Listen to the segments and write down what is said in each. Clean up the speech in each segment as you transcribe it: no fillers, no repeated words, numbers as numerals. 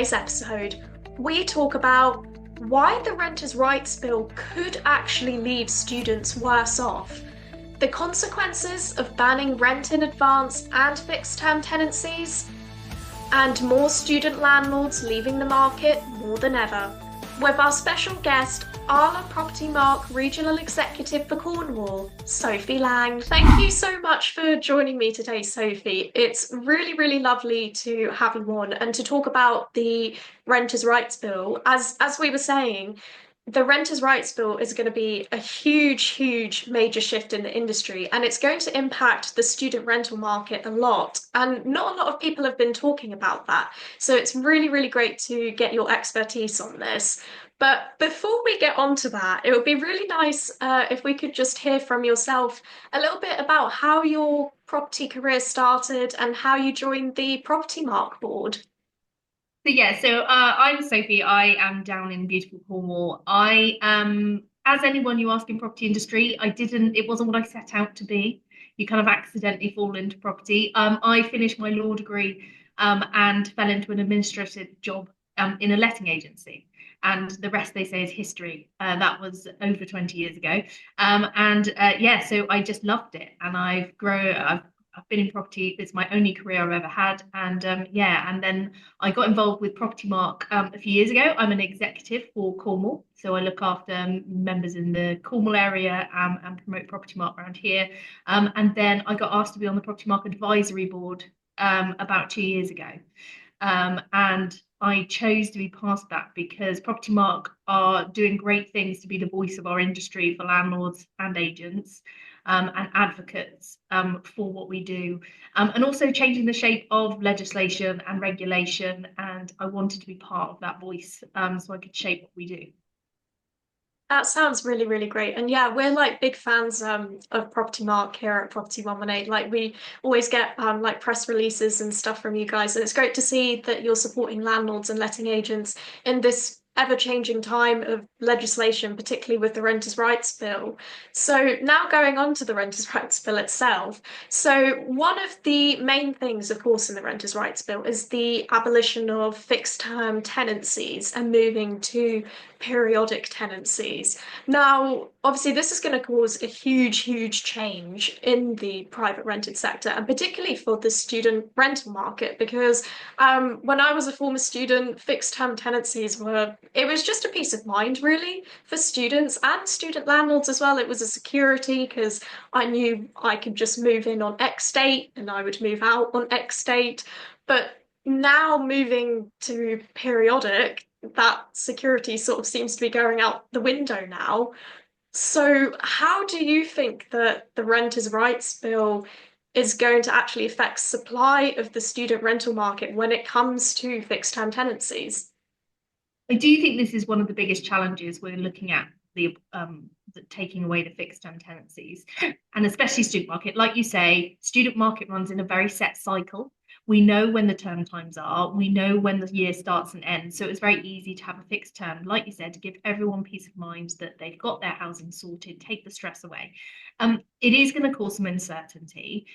today's episode, we talk about why the Renters' Rights Bill could actually leave students worse off, the consequences of banning rent in advance and fixed term tenancies, and more student landlords leaving the market more than ever. With our special guest, Arla Propertymark Regional Executive for Cornwall, Sophie Lang. Thank you so much for joining me today, Sophie. It's really, really lovely to have you on and to talk about the Renters' Rights Bill. As we were saying, the Renters' Rights Bill is going to be a huge major shift in the industry, and it's going to impact the student rental market a lot. And not a lot of people have been talking about that. So it's really, really great to get your expertise on this. But before we get on to that, it would be really nice if we could just hear from yourself a little bit about how your property career started and how you joined the Propertymark board. I'm Sophie. I am down in beautiful Cornwall. As anyone you ask in property industry, it wasn't what I set out to be. You kind of accidentally fall into property. I finished my law degree and fell into an administrative job in a letting agency. And the rest they say is history. That was over 20 years ago. So I just loved it. And I've been in property. It's my only career I've ever had. And then I got involved with Propertymark a few years ago. I'm an executive for Cornwall. So I look after members in the Cornwall area and promote Propertymark around here. And then I got asked to be on the Propertymark advisory board about 2 years ago. And I chose to be part of that because Propertymark are doing great things to be the voice of our industry for landlords and agents and advocates for what we do, and also changing the shape of legislation and regulation. And I wanted to be part of that voice so I could shape what we do. That sounds really, really great. And yeah, we're like big fans of Propertymark here at Property 118. Like we always get like press releases and stuff from you guys. And it's great to see that you're supporting landlords and letting agents in this ever-changing time of legislation, particularly with the Renters' Rights Bill. So now going on to the Renters' Rights Bill itself. So one of the main things, of course, in the Renters' Rights Bill is the abolition of fixed-term tenancies and moving to periodic tenancies. Now, obviously, this is going to cause a huge change in the private rented sector, and particularly for the student rental market, because when I was a former student, fixed term tenancies it was just a peace of mind, really, for students and student landlords as well. It was a security because I knew I could just move in on X date and I would move out on X date. But now moving to periodic, that security sort of seems to be going out the window now. So, how do you think that the Renters' Rights Bill is going to actually affect supply of the student rental market when it comes to fixed term tenancies? I do think this is one of the biggest challenges we're looking at the taking away the fixed term tenancies, and especially student market. Like you say, student market runs in a very set cycle. We know when the term times are, we know when the year starts and ends. So it's very easy to have a fixed term, like you said, to give everyone peace of mind that they've got their housing sorted, take the stress away. It is going to cause some uncertainty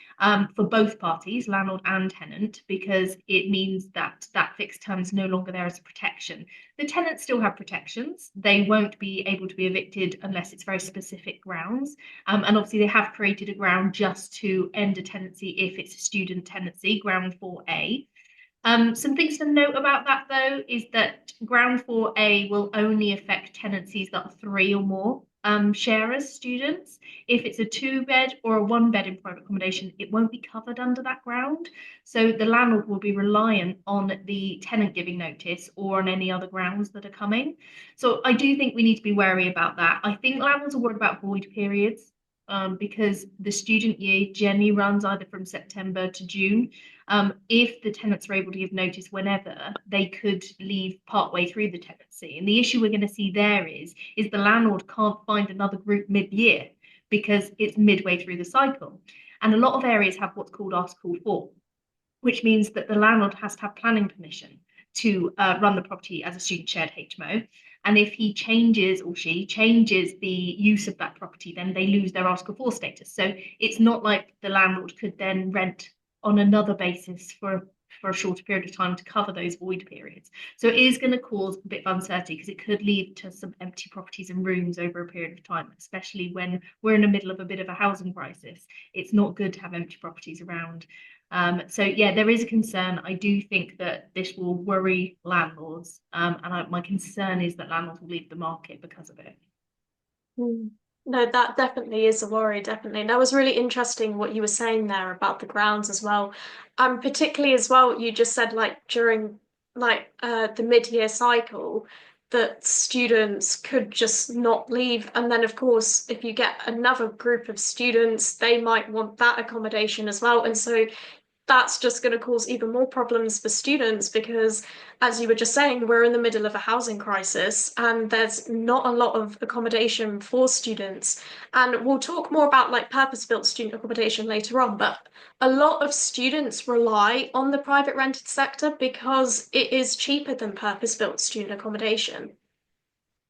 for both parties, landlord and tenant, because it means that that fixed term is no longer there as a protection. The tenants still have protections. They won't be able to be evicted unless it's very specific grounds. And obviously they have created a ground just to end a tenancy if it's a student tenancy, ground 4A. Some things to note about that, though, is that ground 4A will only affect tenancies that are three or more sharers, students. If it's a 2-bed or a 1-bed in private accommodation, it won't be covered under that ground. So the landlord will be reliant on the tenant giving notice or on any other grounds that are coming. So I do think we need to be wary about that. I think landlords are worried about void periods because the student year generally runs either from September to June. If the tenants are able to give notice whenever, they could leave partway through the tenancy. And the issue we're going to see there is the landlord can't find another group mid-year because it's midway through the cycle. And a lot of areas have what's called Article 4, which means that the landlord has to have planning permission to run the property as a student shared HMO. And if he changes or she changes the use of that property, then they lose their Article 4 status. So it's not like the landlord could then rent on another basis for for a shorter period of time to cover those void periods. So it is going to cause a bit of uncertainty because it could lead to some empty properties and rooms over a period of time, especially when we're in the middle of a bit of a housing crisis. It's not good to have empty properties around. So yeah, there is a concern. I do think that this will worry landlords, and my concern is that landlords will leave the market because of it. Mm. No, that definitely is a worry, definitely. And that was really interesting what you were saying there about the grounds as well. Particularly as well, you just said like during the mid-year cycle that students could just not leave. And then of course, if you get another group of students, they might want that accommodation as well. And so that's just going to cause even more problems for students because, as you were just saying, we're in the middle of a housing crisis and there's not a lot of accommodation for students. And we'll talk more about like purpose-built student accommodation later on, but a lot of students rely on the private rented sector because it is cheaper than purpose-built student accommodation.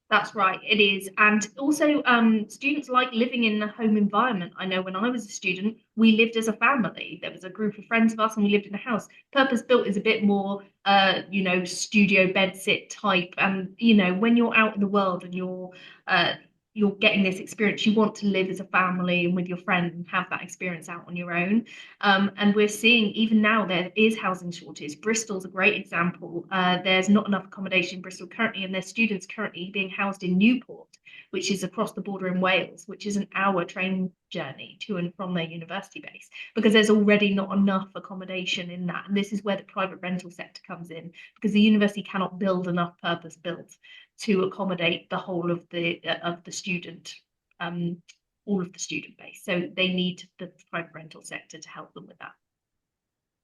That's right, it is. And also, students like living in a home environment. I know when I was a student, we lived as a family. There was a group of friends of us and we lived in a house. Purpose built is a bit more, studio bed sit type. And, when you're out in the world and you're getting this experience, you want to live as a family and with your friend and have that experience out on your own. And we're seeing even now there is housing shortage. Bristol's a great example. There's not enough accommodation in Bristol currently, and there's students currently being housed in Newport, which is across the border in Wales, which is an hour train journey to and from their university base, because there's already not enough accommodation in that. And this is where the private rental sector comes in, because the university cannot build enough purpose built to accommodate the whole of the student, all of the student base. So they need the private rental sector to help them with that.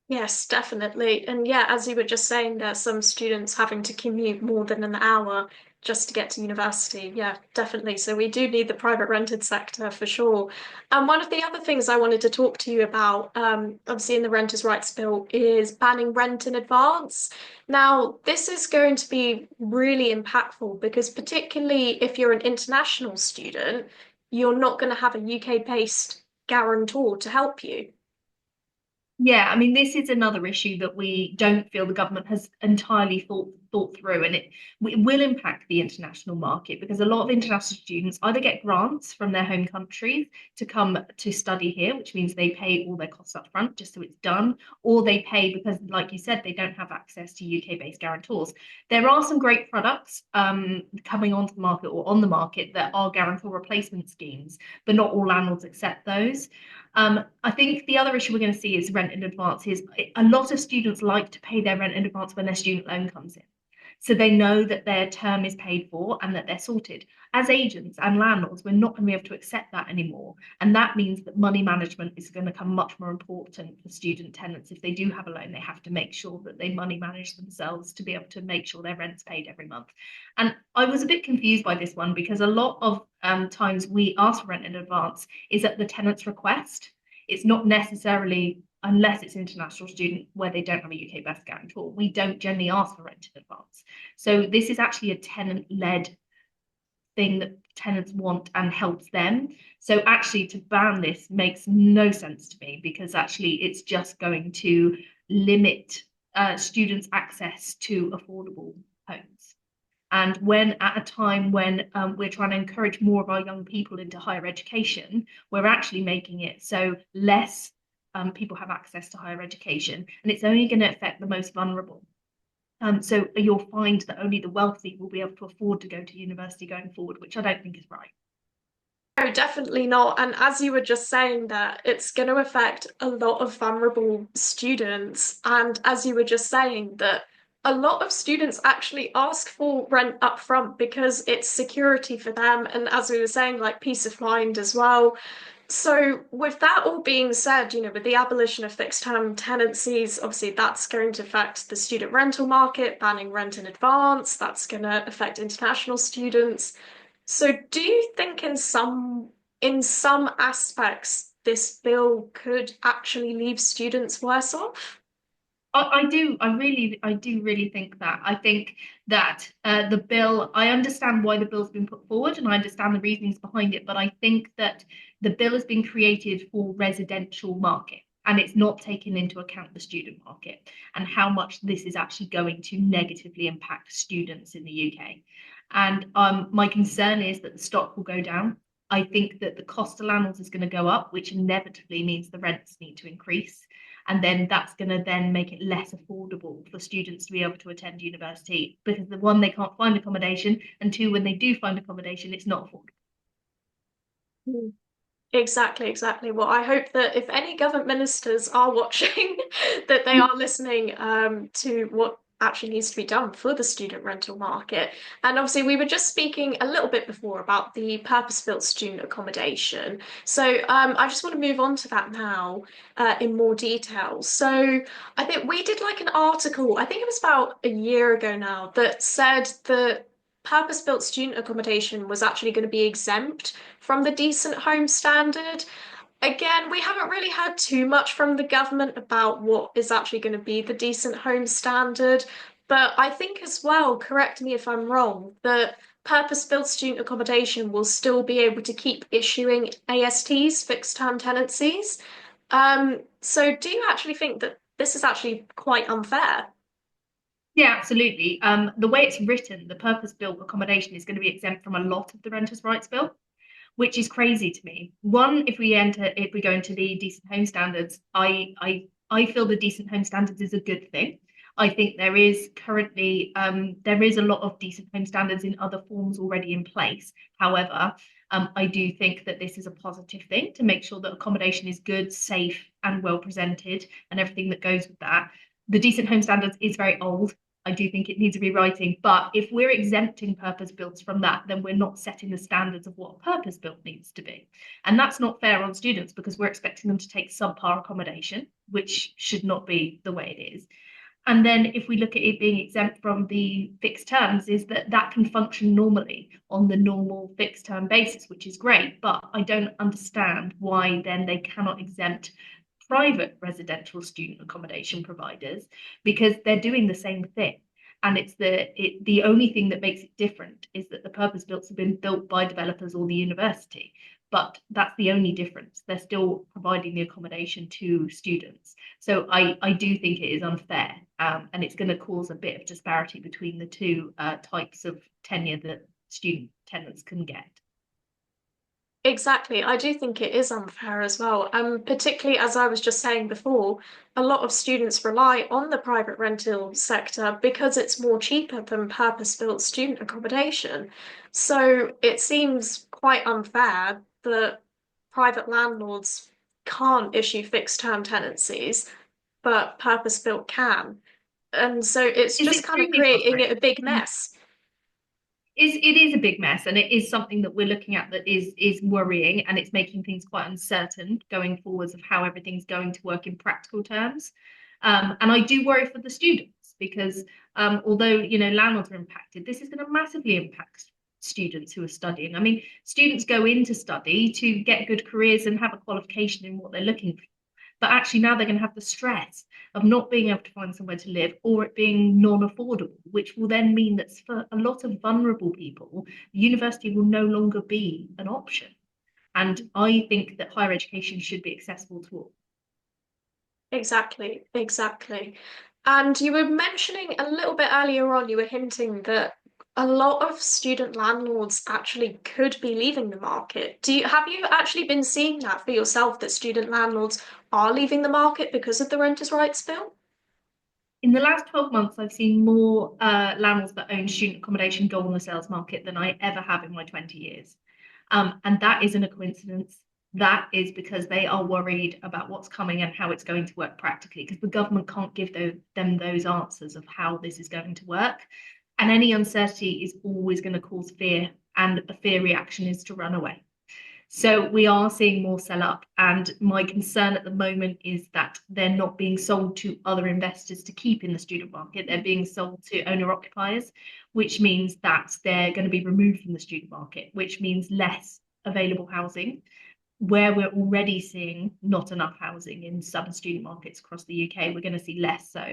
Yes, definitely. And yeah, as you were just saying, there's some students having to commute more than an hour just to get to university. Yeah, definitely. So we do need the private rented sector for sure. And one of the other things I wanted to talk to you about, obviously in the Renters' Rights Bill, is banning rent in advance. Now, this is going to be really impactful because particularly if you're an international student, you're not going to have a UK-based guarantor to help you. Yeah, I mean, this is another issue that we don't feel the government has entirely thought through, and it will impact the international market because a lot of international students either get grants from their home countries to come to study here, which means they pay all their costs up front just so it's done, or they pay because, like you said, they don't have access to UK-based guarantors. There are some great products coming onto the market or on the market that are guarantor replacement schemes, but not all landlords accept those. I think the other issue we're going to see is rent in advance. Is a lot of students like to pay their rent in advance when their student loan comes in. So they know that their term is paid for and that they're sorted. As agents and landlords, we're not going to be able to accept that anymore. And that means that money management is going to become much more important for student tenants. If they do have a loan, they have to make sure that they money manage themselves to be able to make sure their rent's paid every month. And I was a bit confused by this one because a lot of times we ask for rent in advance is at the tenant's request. It's not necessarily, unless it's international student where they don't have a UK based guarantor, we don't generally ask for rent in advance. So this is actually a tenant-led thing that tenants want and helps them. So actually to ban this makes no sense to me because actually it's just going to limit students' access to affordable homes. And when at a time when we're trying to encourage more of our young people into higher education, we're actually making it so less people have access to higher education, and it's only going to affect the most vulnerable. So you'll find that only the wealthy will be able to afford to go to university going forward, which I don't think is right. No, definitely not. And as you were just saying that, it's going to affect a lot of vulnerable students. And as you were just saying that a lot of students actually ask for rent up front because it's security for them. And as we were saying, like peace of mind as well. So with that all being said, with the abolition of fixed term tenancies, obviously that's going to affect the student rental market, banning rent in advance. That's going to affect international students. So do you think in some aspects this bill could actually leave students worse off? I do really think that. I think that the bill, I understand why the bill's been put forward and I understand the reasonings behind it, but I think that the bill has been created for residential market. and it's not taking into account the student market and how much this is actually going to negatively impact students in the UK. And my concern is that the stock will go down. I think that the cost to landlords is going to go up, which inevitably means the rents need to increase. And then that's going to then make it less affordable for students to be able to attend university because the one, they can't find accommodation, and two, when they do find accommodation, it's not affordable. Mm. Exactly, exactly. Well, I hope that if any government ministers are watching, that they are listening to what actually needs to be done for the student rental market. And obviously, we were just speaking a little bit before about the purpose-built student accommodation. So I just want to move on to that now in more detail. So I think we did like an article, I think it was about a year ago now, that said that purpose-built student accommodation was actually going to be exempt from the decent home standard. Again, we haven't really had too much from the government about what is actually going to be the decent home standard. But I think as well, correct me if I'm wrong, that purpose-built student accommodation will still be able to keep issuing ASTs, fixed term tenancies. So do you actually think that this is actually quite unfair? Yeah, absolutely. The way it's written, the purpose-built accommodation is going to be exempt from a lot of the Renters' Rights Bill, which is crazy to me. One, if we go into the decent home standards, I feel the decent home standards is a good thing. I think there is currently there is a lot of decent home standards in other forms already in place. However, I do think that this is a positive thing to make sure that accommodation is good, safe, and well presented, and everything that goes with that. The decent home standards is very old. I do think it needs a rewriting, but if we're exempting purpose builds from that, then we're not setting the standards of what purpose built needs to be. And that's not fair on students because we're expecting them to take subpar accommodation, which should not be the way it is. And then if we look at it being exempt from the fixed terms, is that that can function normally on the normal fixed term basis, which is great. But I don't understand why then they cannot exempt private residential student accommodation providers because they're doing the same thing. And it's the only thing that makes it different is that the purpose builts have been built by developers or the university. But that's the only difference. They're still providing the accommodation to students. So I do think it is unfair, and it's going to cause a bit of disparity between the two types of tenure that student tenants can get. Exactly. I do think it is unfair as well. Particularly as I was just saying before, a lot of students rely on the private rental sector because it's more cheaper than purpose-built student accommodation. So it seems quite unfair that private landlords can't issue fixed-term tenancies, but purpose-built can. And so it's It's just kind of extremely creating it a frustrating. big mess. It is a big mess, and it is something that we're looking at that is worrying, and it's making things quite uncertain going forwards of how everything's going to work in practical terms. And I do worry for the students because although landlords are impacted, this is going to massively impact students who are studying. I mean, students go into study to get good careers and have a qualification in what they're looking for. But actually, now they're going to have the stress of not being able to find somewhere to live or it being non-affordable, which will then mean that for a lot of vulnerable people, university will no longer be an option. And I think that higher education should be accessible to all. Exactly, exactly. And you were mentioning a little bit earlier on, you were hinting that a lot of student landlords actually could be leaving the market. Have you actually been seeing that for yourself, that student landlords are leaving the market because of the Renters' Rights Bill? In the last 12 months, I've seen more landlords that own student accommodation go on the sales market than I ever have in my 20 years. And that isn't a coincidence. That is because they are worried about what's coming and how it's going to work practically, because the government can't give them those answers of how this is going to work. And any uncertainty is always going to cause fear, and a fear reaction is to run away. So we are seeing more sell up, and my concern at the moment is that they're not being sold to other investors to keep in the student market. They're being sold to owner occupiers, which means that they're going to be removed from the student market, which means less available housing, where we're already seeing not enough housing in some student markets across the UK. We're going to see less so,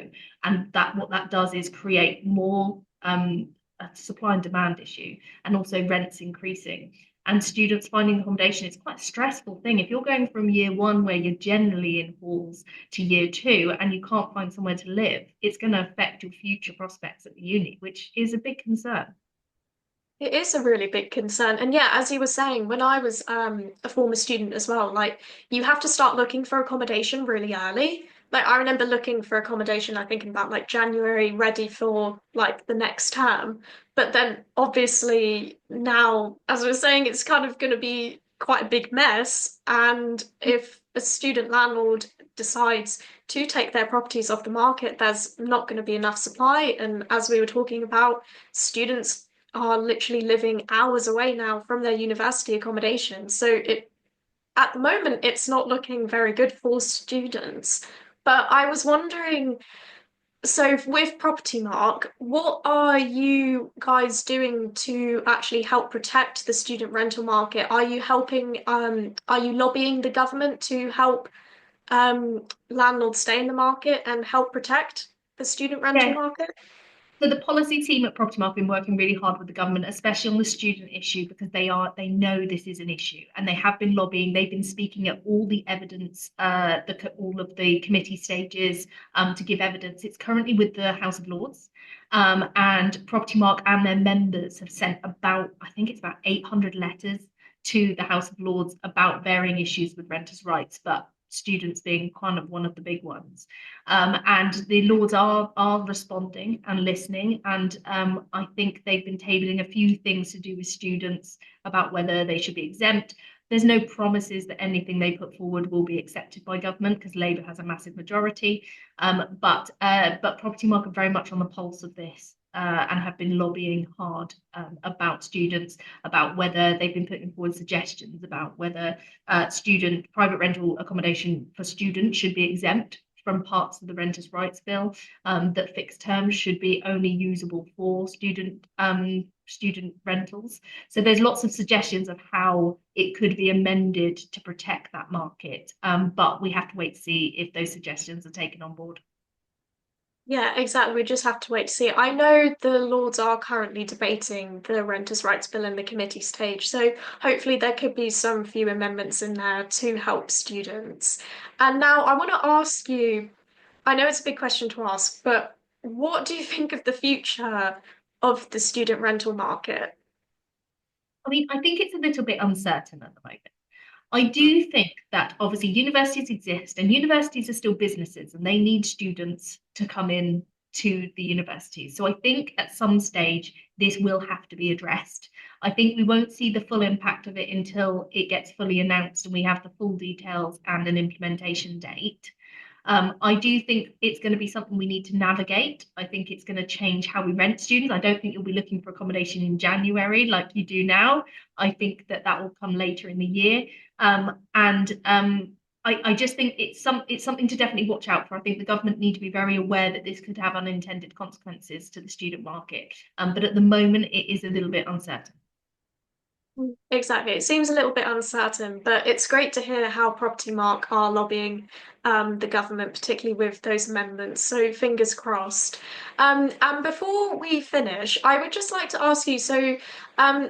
and that what that does is create more a supply and demand issue, and also rents increasing. and students finding accommodation is quite a stressful thing. If you're going from year one, where you're generally in halls, to year two, and you can't find somewhere to live, it's going to affect your future prospects at the uni, which is a big concern. It is a really big concern. And yeah, as you were saying, when I was a former student as well, like you have to start looking for accommodation really early. Like I remember looking for accommodation, I think in about like January, ready for like the next term. But then obviously now, as I was saying, it's kind of going to be quite a big mess. And if a student landlord decides to take their properties off the market, there's not going to be enough supply. And as we were talking about, students are literally living hours away now from their university accommodation. So it at the moment it's not looking very good for students. But I was wondering, so with Propertymark, what are you guys doing to actually help protect the student rental market? Are you helping, are you lobbying the government to help landlords stay in the market and help protect the student rental Yeah, market? so the policy team at Propertymark have been working really hard with the government, especially on the student issue, because they know this is an issue, and they have been lobbying. They've been speaking at all the evidence, all of the committee stages, to give evidence. It's currently with the House of Lords, and Propertymark and their members have sent about, I think it's about 800 letters to the House of Lords about varying issues with renters' rights, but students being kind of one of the big ones. And the Lords are responding and listening. And I think they've been tabling a few things to do with students about whether they should be exempt. There's no promises that anything they put forward will be accepted by government because Labour has a massive majority. But Propertymark are very much on the pulse of this. And have been lobbying hard about students, about whether they've been putting forward suggestions about whether student private rental accommodation for students should be exempt from parts of the Renters' Rights Bill, that fixed terms should be only usable for student rentals. So there's lots of suggestions of how it could be amended to protect that market, but we have to wait to see if those suggestions are taken on board. Yeah, exactly. We just have to wait to see. I know the Lords are currently debating the Renters' Rights Bill in the committee stage, so hopefully there could be some few amendments in there to help students. And now I want to ask you, I know it's a big question to ask, but what do you think of the future of the student rental market? I mean, I think it's a little bit uncertain at the moment. I do think that obviously universities exist and universities are still businesses and they need students to come in to the universities. So I think at some stage this will have to be addressed. I think we won't see the full impact of it until it gets fully announced and we have the full details and an implementation date. I do think it's going to be something we need to navigate. I think it's going to change how we rent students. I don't think you'll be looking for accommodation in January like you do now. I think that that will come later in the year. And I just think it's something to definitely watch out for. I think the government need to be very aware that this could have unintended consequences to the student market. But at the moment, it is a little bit uncertain. Exactly. It seems a little bit uncertain, but it's great to hear how Propertymark are lobbying the government, particularly with those amendments. So fingers crossed. And before we finish, I would just like to ask you, so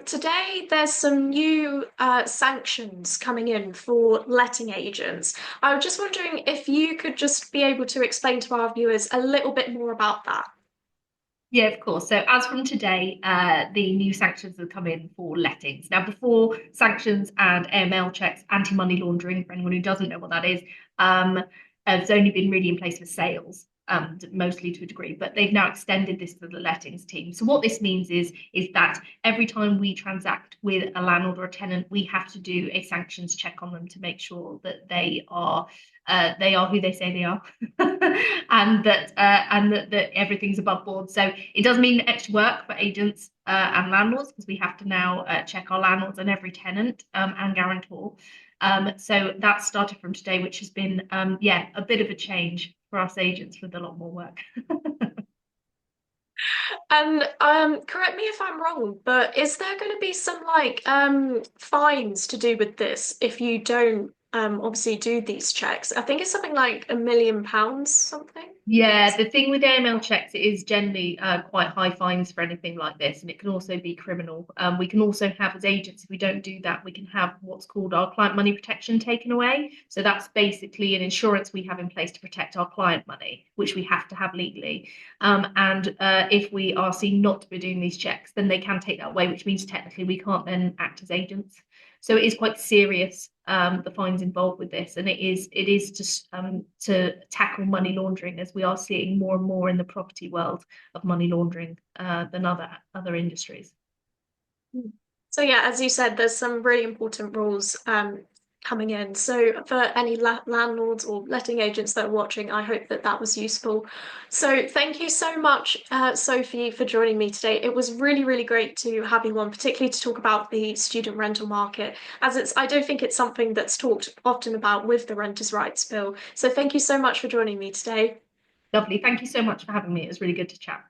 today there's some new sanctions coming in for letting agents. I was just wondering if you could just be able to explain to our viewers a little bit more about that. Yeah, of course. So as from today, the new sanctions have come in for lettings. Now, before sanctions and AML checks, anti-money laundering, for anyone who doesn't know what that is, has only been really in place for sales, mostly to a degree, but they've now extended this to the lettings team. So what this means is that every time we transact with a landlord or a tenant, we have to do a sanctions check on them to make sure that they are who they say they are, and that everything's above board. So it does mean extra work for agents and landlords because we have to now check our landlords and every tenant and guarantor. So that started from today, which has been yeah, a bit of a change for us agents with a lot more work. And correct me if I'm wrong, but is there going to be some like fines to do with this if you don't obviously do these checks. I think it's something like £1 million, something. Yeah, the thing with AML checks, it is generally quite high fines for anything like this, and it can also be criminal. We can also have, as agents, if we don't do that, we can have what's called our client money protection taken away. So that's basically an insurance we have in place to protect our client money, which we have to have legally. And if we are seen not to be doing these checks, then they can take that away, which means technically we can't then act as agents. So it is quite serious, the fines involved with this, and it is just to tackle money laundering, as we are seeing more and more in the property world of money laundering than other industries. So yeah, as you said, there's some really important rules coming in. So for any landlords or letting agents that are watching, I hope that that was useful. So thank you so much, Sophie, for joining me today. It was really, really great to have you on, particularly to talk about the student rental market, as I don't think it's something that's talked often about with the Renters' Rights Bill. So thank you so much for joining me today. Lovely. Thank you so much for having me. It was really good to chat.